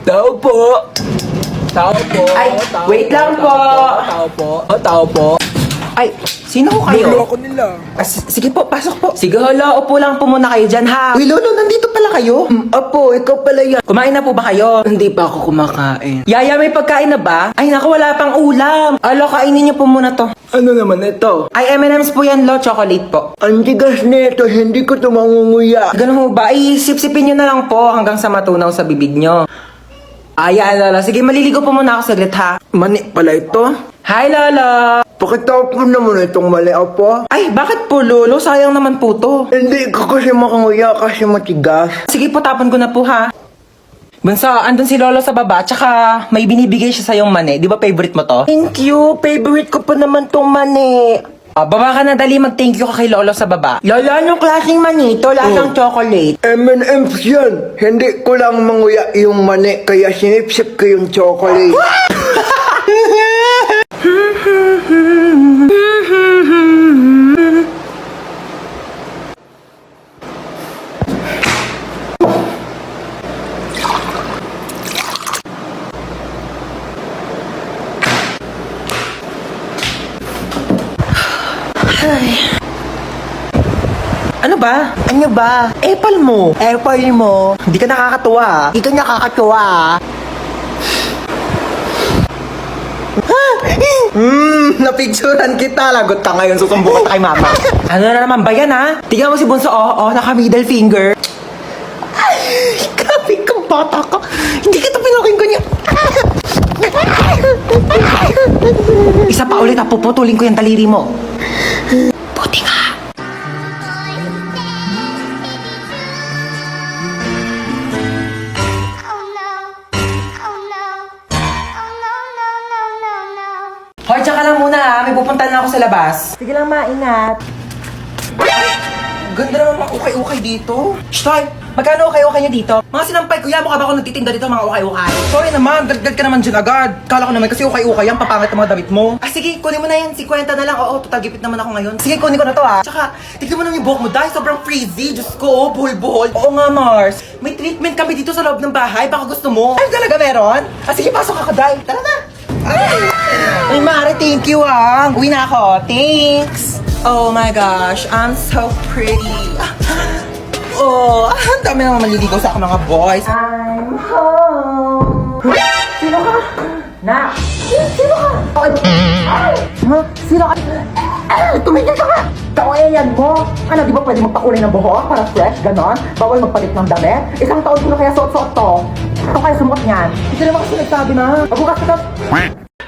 Tao po. Tao po. Ay, wait lang po. Tao po. Tao po. Ay, sino ho kayo? Lolo ko nila. Sige po, pasok po. Sige, hala, upo lang po muna kayo dyan, ha? Uy, Lolo, nandito pala kayo? Apo, ikaw pala yan. Kumain na po ba kayo? Hindi pa ako kumakain. Yaya, may pagkain na ba? Ay, naku, wala pang ulam. Alo, kainin niyo po muna to. Ano naman ito? Ay, M&M's po yan, Lo. Chocolate po. Ang tigas nito, hindi ko ito mangunguya. Ganun ho ba? Ay, sip-sipin niyo na lang po hanggang sa matunaw sa bibig niyo. Ay, Lolo. Sige, maliligo po muna ako saglit, ha? Mani pala ito? Hi, Lolo. Pakitaw po naman itong mali, Apo. Ay, bakit po, Lolo? Sayang naman po to. Hindi ko kasi makanguya kasi matigas. Sige po, tapon ko na po, ha? Bunso, andun si Lolo sa baba, tsaka may binibigay siya sa yung mani. Di ba favorite mo to? Thank you. Favorite ko pa naman tong mani. Baba ka na, dali. Mag-thank you ka kay Lolo sa baba. Lolo, anong klaseng mani ito? Lasang chocolate. M&M's yan. Hindi ko lang manguya yung mani, kaya sinipsip ko yung chocolate. Ano ba? Ano ba? Apple mo. Apple mo. Hindi ka nakakatuwa, ah. Hindi ka nakakatuwa. Napicturan kita. Lagot ka ngayon. Susumbukan ka kay mama. Ano na naman ba yan, ha? Tingnan mo si Bunso, naka middle finger. Grabe kang bata ka. Hindi kita pinakinggan niya. Isa pa ulit, puputulin ko yung taliri mo. Buti nga. Hoy, tsaka lang muna, ha? May pupuntahan na ako sa labas. Sige lang, maingat. Ganda naman mga ukay-ukay dito. Shtoy, magkano ukay-ukay niyo dito? Mga sinampay, kuya, mukha ba ako nagtitinda dito mga ukay-ukay? Sorry naman, dagdag ka naman dyan agad. Kala ko naman kasi ukay-ukay yan, papangit ang mga damit mo. Sige, kunin mo na yan, 50 na lang. Oo, total gipit naman ako ngayon. Sige, kunin ko na to, ha. Tsaka, tignan mo naman yung buhok mo dahil sobrang frizzy. Diyos ko, buhol-buhol. Oo nga, Mars. May treatment kami dito sa loob ng bahay, baka gusto mo. Ay, talaga meron? Sige, pasok ako, Day. Tara na. Ay, Mare, thank you, ha. Uwi na ako. Thanks. Oh my gosh, I'm so pretty. Ang dami naman maliligaw sa akin mga boys. I'm home. Sino ka? Na? Sino ka? Sino ka? Tumigil ka nga! Kawayan mo! Ano, di ba pwede magpakulay ng buhok para fresh, ganon? Bawal magpalit ng damit? Isang taon ko na kaya suot-suot to. Ito kaya sumot niyan. Hindi naman kasi nagsabi na. Mabukas ka.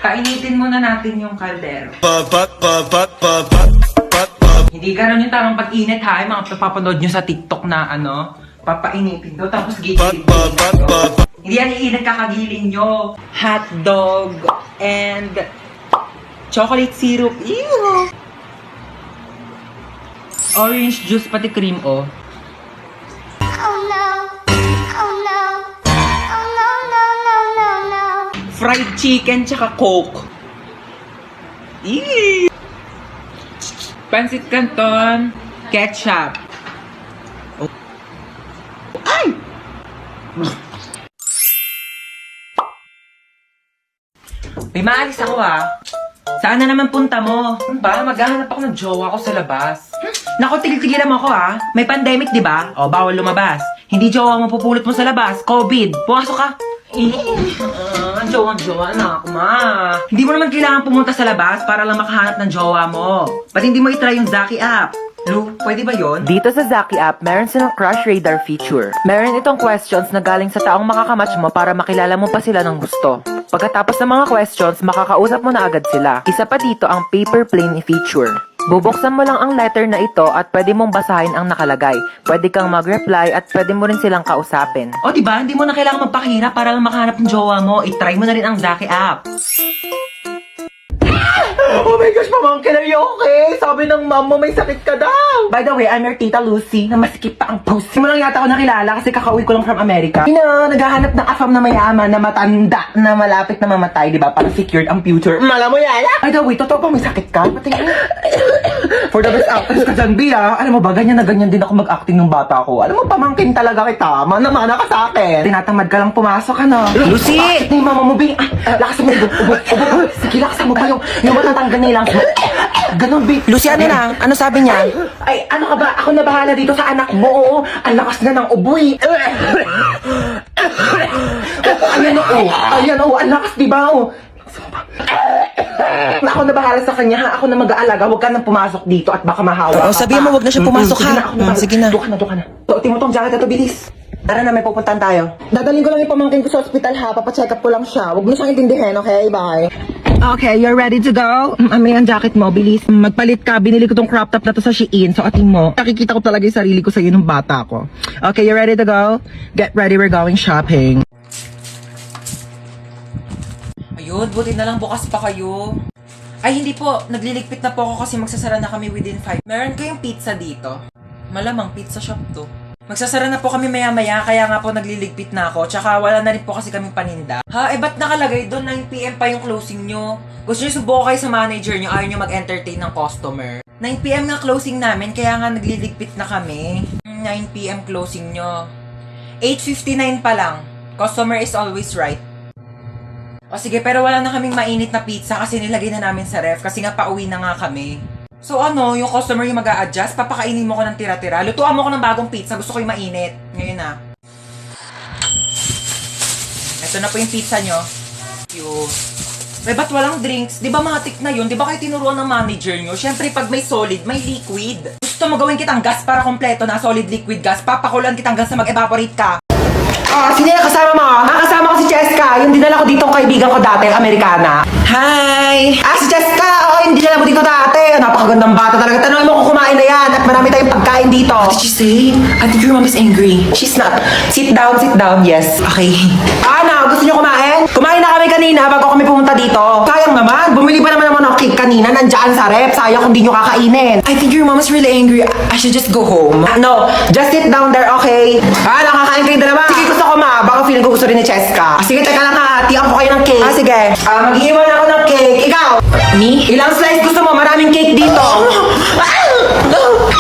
Kainitin muna natin yung kaldero. Hindi ganun yung tamang pag-init, ha? Yung mga papapanood nyo sa TikTok na papainitin daw, tapos gigilin nyo. Hindi yan iinit, kakagiling nyo. Hot dog and chocolate syrup. Ew! Orange juice, pati cream, oh. Oh no. Oh no. Oh no, no, no, no, no. Fried chicken, tsaka Coke. Ew! Pansit Canton, ketchup. Oh. Ay! May maalis ako, ha. Saan na naman punta mo? Ba, maghahanap ako ng jowa ko sa labas. Naku, tigil-tigilan mo ako, ha. May pandemic, di ba? O, bawal lumabas. Hindi jowa mo pupulot mo sa labas. COVID. Pumasok ka. Ang jowa na ako, ma. Hindi mo naman kailangan pumunta sa labas para lang makahanap ng jowa mo. Ba't hindi mo itry yung Zaki app? Lu, pwede ba yon? Dito sa Zaki app, meron silang Crush Radar feature. Meron itong questions na galing sa taong makakamatch mo para makilala mo pa sila ng gusto. Pagkatapos ng mga questions, makakausap mo na agad sila. Isa pa dito ang Paper Plane feature. Bubuksan mo lang ang letter na ito at pwede mong basahin ang nakalagay. Pwede kang mag-reply at pwede mo rin silang kausapin. O, diba? Hindi mo na kailangan magpakahirap para lang makahanap ng jowa mo. I-try mo na rin ang Zaki app. Oh my gosh, pamangkin, are you okay? Sabi ng mom mo may sakit ka daw. By the way, I'm your tita Lucy, na masikip pa ang pussy. Mo lang yata ako nakilala kasi kakauwi ko lang from America. Naghahanap ng afam na mayaman na matanda na malapit na mamatay, di ba? Para secured ang future. Mala mo yan, ah? By the way, totoo pa may sakit ka? Patingin. For the best actress ka dyan, Bia. Alam mo ba, ganyan na ganyan din ako mag-acting nung bata ko. Alam mo, pamangkin talaga kita. Mana ka sa akin. Tinatamad ka lang pumasok, ano? Lucy! Bakit ni mama mo, Bia? Lakasan mo, ubo. Sige, lakasan mo pa yung matatanggal nilang. Ganon, Bia. Lucy, ano na? Ano sabi niya? Ay, ano ka ba? Ako na bahala dito sa anak mo. Oo, ang lakas na ng uboy. Ayan, ang lakas, di ba? Ako na bahala sa kanya, ha? Ako na mag-aalaga. Huwag ka nang pumasok dito at baka mahawa ka. sabihin mo, huwag na siya pumasok, Sige ha? na, ako na. Sige na. Doon ka na. Tuotin mo tong jacket na to, bilis. Tara na, may pupuntahan tayo. Dadaling ko lang yung pamangkin ko sa hospital, ha? Papacheck up ko lang siya. Huwag mo siyang intindihin, okay? Bye. Okay, you're ready to go? May ang jacket mo, bilis. Magpalit ka, binili ko tong crop top na to sa Shein. So, atin mo. Nakikita ko talaga yung sarili ko sa'yo nung bata ko. Okay, you ready to go? Get ready, we're going shopping. Ayun, buti na lang bukas pa kayo. Ay, hindi po. Nagliligpit na po ako kasi magsasara na kami within 5. Meron kayong pizza dito? Malamang pizza shop to. Magsasara na po kami maya-maya, kaya nga po nagliligpit na ako. Tsaka wala na rin po kasi kaming paninda. Ha? Ba't nakalagay doon? 9 PM pa yung closing nyo. Gusto nyo subukan kayo sa manager nyo, ayaw nyo mag-entertain ng customer. 9 PM nga closing namin, kaya nga nagliligpit na kami. 9 PM closing nyo. 8:59 pa lang. Customer is always right. O sige, pero wala na kaming mainit na pizza kasi nilagay na namin sa ref kasi nga pauwi na nga kami. So ano, yung customer yung mag-a-adjust, papakainin mo ko ng tira-tira. Lutuan mo ko ng bagong pizza, gusto ko yung mainit. Ngayon na. Ito na po yung pizza nyo. Cute. Ba't walang drinks? Di ba matik na yun? Di ba kayo tinuruan ng manager nyo? Siyempre pag may solid, may liquid. Gusto mo gawin kitang gas para kompleto na solid liquid gas, papakulan kitang gas na mag-evaporate ka. Sino yung kasama mo? Kasama ko si Cheska. Yung dinala ko dito ang kaibigan ko dati, ang Amerikana. Hi! Si Cheska! Yung dinala mo dito dati. Napakagandang bata talaga. Tanongin mo kung kumain na yan. At marami tayong pagkain dito. What did you say? I think your mom is angry. She's not. Sit down, yes. Okay. Ano? Gusto niyo kumain? Kumain na kami kanina bago kami pumunta dito. Sayang naman. Bumili pa naman ng cake kanina. Nandyan sa rep. Sayang kung di niyo kakainin. I think your mom is really angry. I should just go home. No, just sit down there, okay? Nakakain kayo dalawa. Sige, gusto ko ma. Baka feeling ko gusto rin ni Cheska. Sige, teka lang ha. Tiyan ko kayo ng cake. Sige. Mag-iiwan ako ng cake. Ikaw? Me? Ilang slice gusto mo? Maraming cake dito.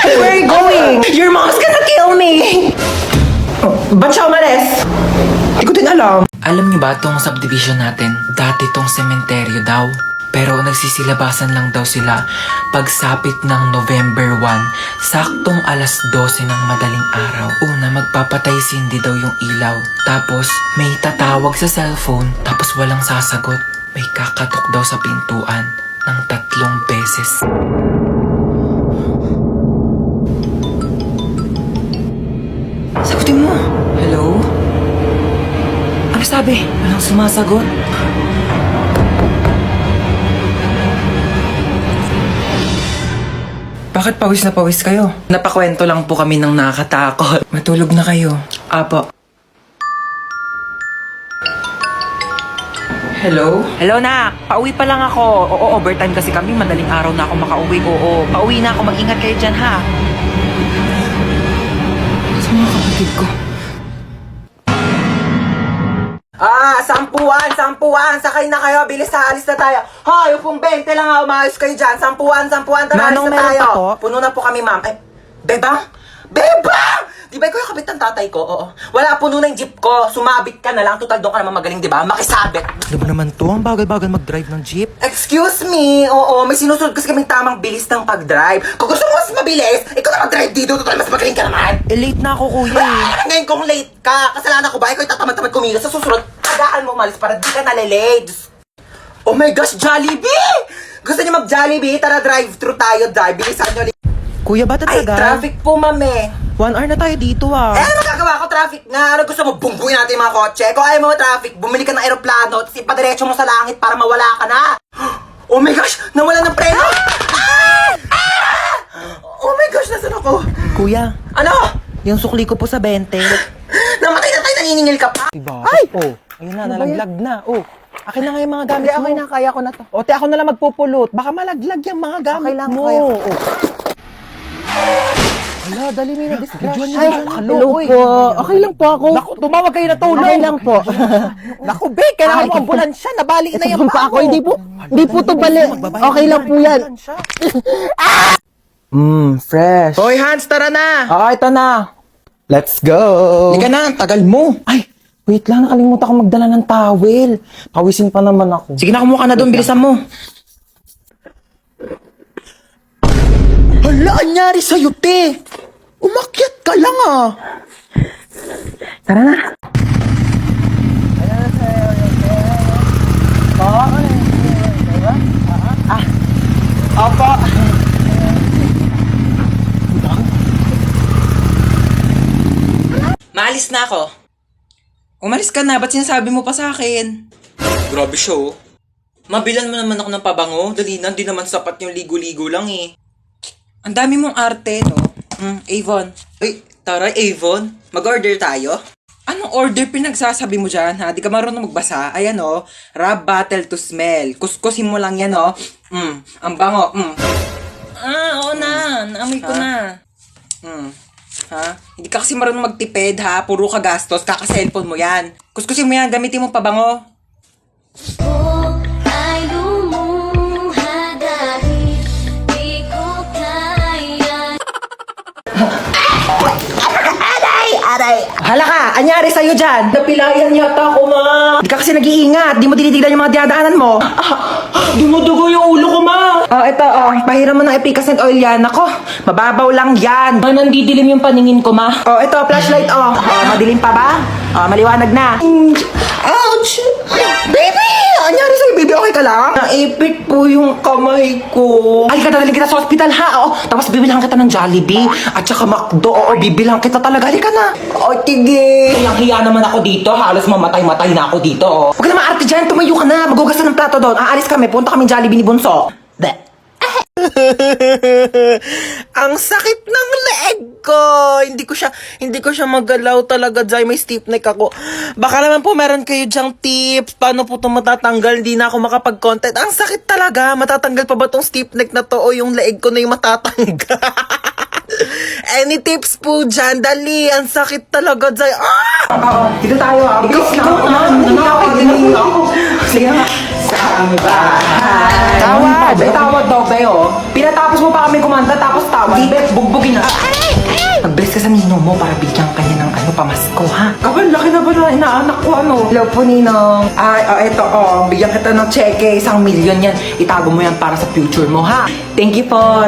Where are you going? Your mom's gonna kill me! Ba't siya umalis? Hindi ko din alam. Alam niyo ba tong subdivision natin? Dati tong sementeryo daw. Pero nagsisilabasan lang daw sila pagsapit ng November 1, saktong alas 12 ng madaling araw. Una, magpapatay sindi daw yung ilaw. Tapos, may tatawag sa cellphone, tapos walang sasagot. May kakatok daw sa pintuan ng 3 beses. Sagutin mo. Hello? Ano sabi? Walang sumasagot. Bakit pawis na pawis kayo? Napakwento lang po kami ng nakakatakot. Matulog na kayo. Apo. Hello? Hello, nak. Pauwi pa lang ako. Oo, overtime kasi kami. Madaling araw na ako makauwi. Oo, pauwi na ako. Mag-ingat kayo dyan, ha? Sa mga kapatid ko. Sampuan. Sakay na kayo. Bilis na, alis na tayo. Hoy, upong 20 lang ha. Umayos kayo dyan. Sampuan. Tara, Manong, alis na meron tayo. pa po? Puno na po kami, ma'am. Ay, Bebang? Di ba ikaw yung kabit ng tatay ko? Oo. Wala, puno na yung jeep ko. Sumabit ka na lang. Total, doon ka naman magaling, di ba? Makisabit. Ano ba naman to? Ang bagal-bagal mag-drive ng jeep. Excuse me. Oo, may sinusunod kasi kaming tamang bilis ng pag-drive. Kung gusto mo mas mabilis, ikaw na mag-drive dito. Total, mas magaling ka naman. Late na ako, kuya eh. Ngayon kung late ka, kasalanan ko ba? Ikaw yung tatamad-tamad kumilos. Sa susunod, tagaan mo umalis para di ka nalilate. Oh my gosh, Jollibee! Gusto niyo mag-Jollibee? Tara, drive-thru tayo, drive. Bilisan nyo. Kuya, ba't Ay, tagal? traffic po, mame. 1 hour na tayo dito ah. Ano gagawa ko? Traffic nga. Ano gusto mo? Bumbuin natin yung mga kotse. Kung ayaw mo traffic, bumili ka ng aeroplano, tapos ipadiretso mo sa langit para mawala ka na. Oh my gosh! Nawala ng preno! Oh my gosh! Nasaan ako? Kuya, Ano? yung sukli ko po sa 20. Namatay na tayo, naniningil ka pa? Diba? Ay! Oh, ayun na, nalaglag na. Oh. Akin na nga yung mga gamit mo. Okay na, kaya ko na to. O, te, ako na lang magpupulot. Baka malaglag yung mga gamit mo. Kaya ko. Hala, dali mo na disgrasya. Ay, hello po. Okay lang po ako. Naku, tumawag kayo na tulong. Okay lang po. Naku, be, kailangan mo ambulansya. Nabali na yung pa ako. Hindi po to bali. Okay lang po yan. Fresh. Hoy, Hans, tara na. Ito na. Let's go. Hindi ka na, ang tagal mo. Ay, wait lang, nakalimutan ko magdala ng towel. Pawisin pa naman ako. Sige na, kumuha ka na doon, bilisan mo. Hala, anyari sa'yo, te? Umakyat ka lang, ah. Tara na. Opo. Maalis na ako. Umalis ka na, ba't sinasabi mo pa sa akin? Grabe siya, oh. Mabilan mo naman ako ng pabango. Dali na, di naman sapat yung ligo-ligo lang eh. Ang dami mong arte, no? Avon. Uy, tara, Avon. Mag-order tayo? Anong order pinagsasabi mo dyan, ha? Di ka marunong magbasa. Ayan, oh. Rub bottle to smell. Kuskusin mo lang yan, oh. Ang bango. Oo na. Naamoy ko na. Ha? Hindi ka kasi marunong magtipid, ha? Puro ka gastos. Kaka-cellphone mo yan. Kuskusin mo yan. Gamitin mo pabango. Huwag ay lumuha dahil di ko kaya. Aray! Hala ka! Anyari sa'yo dyan? Napilayan yata ako, ma! Di ka kasi nag-iingat! Di mo tinitignan yung mga dinadaanan mo! Dumudugo yung ulo ko, ma! Ito, pahiram mo ng efficacent oil yan. Ako, mababaw lang yan! Nandidilim yung paningin ko, ma. Ito, flashlight, madilim pa ba? Maliwanag na. Ouch! Baby! Anyari sa'yo, baby? Okay ka lang? Naipit po yung kamay ko. Ay, dadalhin kita sa hospital, ha? Tapos bibilang kita ng Jollibee at saka McDo. Bibilang kita talaga. Halika na. Tige. Hiyang-hiya naman ako dito. Halos mamatay-matay na ako dito. Huwag ka na maarte dyan. Tumayo ka na. Magugas na ng plato doon. Aalis kami. Punta kami Jollibee ni Bunso. Ang sakit ng leeg ko. Hindi ko siya magalaw talaga, Jai. May stiff neck ako. Baka naman po meron kayo dyang tips. Paano po ito matatanggal? Hindi na ako makapag-content. Ang sakit talaga. Matatanggal pa ba tong stiff neck na to o yung leeg ko na yung matatanggal? Any tips po dyan? Dali. Ang sakit talaga, Jai. Dito tayo. Ikaw na. Sige na. Tawad! May tawad daw kayo. Pinatapos mo pa kami kumanta tapos tawad. Bet, bugbugin na. Mag-bless ka sa ninong mo para bigyan kanya ng pamasko, ha? Kapal, laki na ba na inaanak ko, Hello po, Ninong. Eto, bigyan kita ng cheque. 1 million yan. Itago mo yan para sa future mo, ha? Thank you po,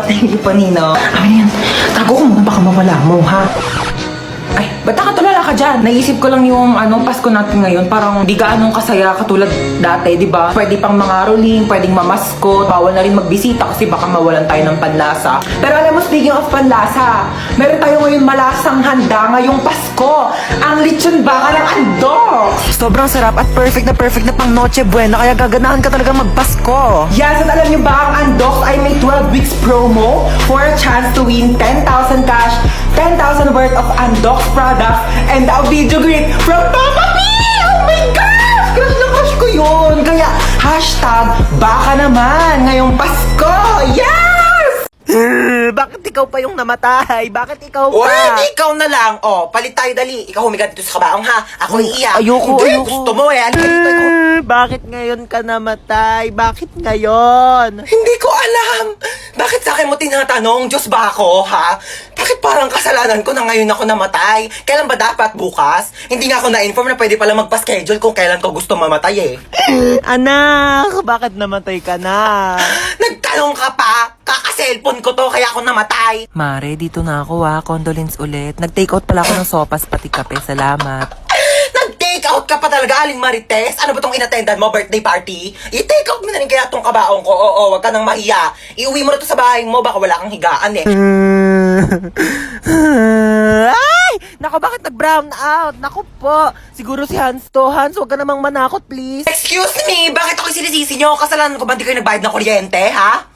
Ninong. Yan. Tago ko muna, baka mawala mo, ha? Ay, ba't nakatulala ka dyan? Naisip ko lang yung Pasko natin ngayon. Parang di gaanong kasaya katulad dati, di ba? Pwede pang mga rolling, pwedeng mamaskot. Bawal na rin magbisita kasi baka mawalan tayo ng panlasa. Pero alam mo, speaking of panlasa, meron tayo ngayon malasang handa ngayong Pasko. Ang lechon baka ng andok. Sobrang sarap at perfect na pang Noche Buena. Kaya gaganahan ka talaga magpasko. Yes, at alam nyo ba, ang andok ay may 12 weeks promo for a chance to win 10,000 cash, 10,000 worth of Andox products, and a video greet from Papa P! Oh my gosh! Crush na crush ko yun! Kaya, #baka naman ngayong Pasko! Yes! Bakit ikaw pa yung namatay? Bakit ikaw pa? Hindi ikaw na lang. Palit tayo dali. Ikaw humiga dito sa kabaong, ha? Ako iiyak. Ayoko. Gusto mo eh. Halika dito, ikaw. Bakit ngayon ka namatay? Bakit ngayon? Hindi ko alam. Bakit sa akin mo tinatanong? Diyos ba ako, ha? Bakit parang kasalanan ko na ngayon ako namatay? Kailan ba dapat? Bukas? Hindi nga ako na-inform na pwede pala magpa-schedule kung kailan ko gusto mamatay eh. Anak, bakit namatay ka na? Nagtanong ka pa? Kaka-cellphone ko to kaya ako namatay. Mare, dito na ako condolence ulit. Nag-take out pala ako ng sopas pati kape. Salamat. Nag-take out ka pa talaga, Aling Marites? Ano ba tong inattendan mo, birthday party? I-take out mo na rin kaya tong kabaong ko. Oo, wag ka nang mahiya. Iuwi mo na to sa bahay mo, baka wala kang higaan eh. Ay! Naku, bakit nag-brown out? Naku po. Siguro si Hans to. Hans, huwag ka namang manakot, please. Excuse me, bakit ako sinisisi nyo? Kasalanan ko ba hindi kayo nagbayad ng kuryente, ha?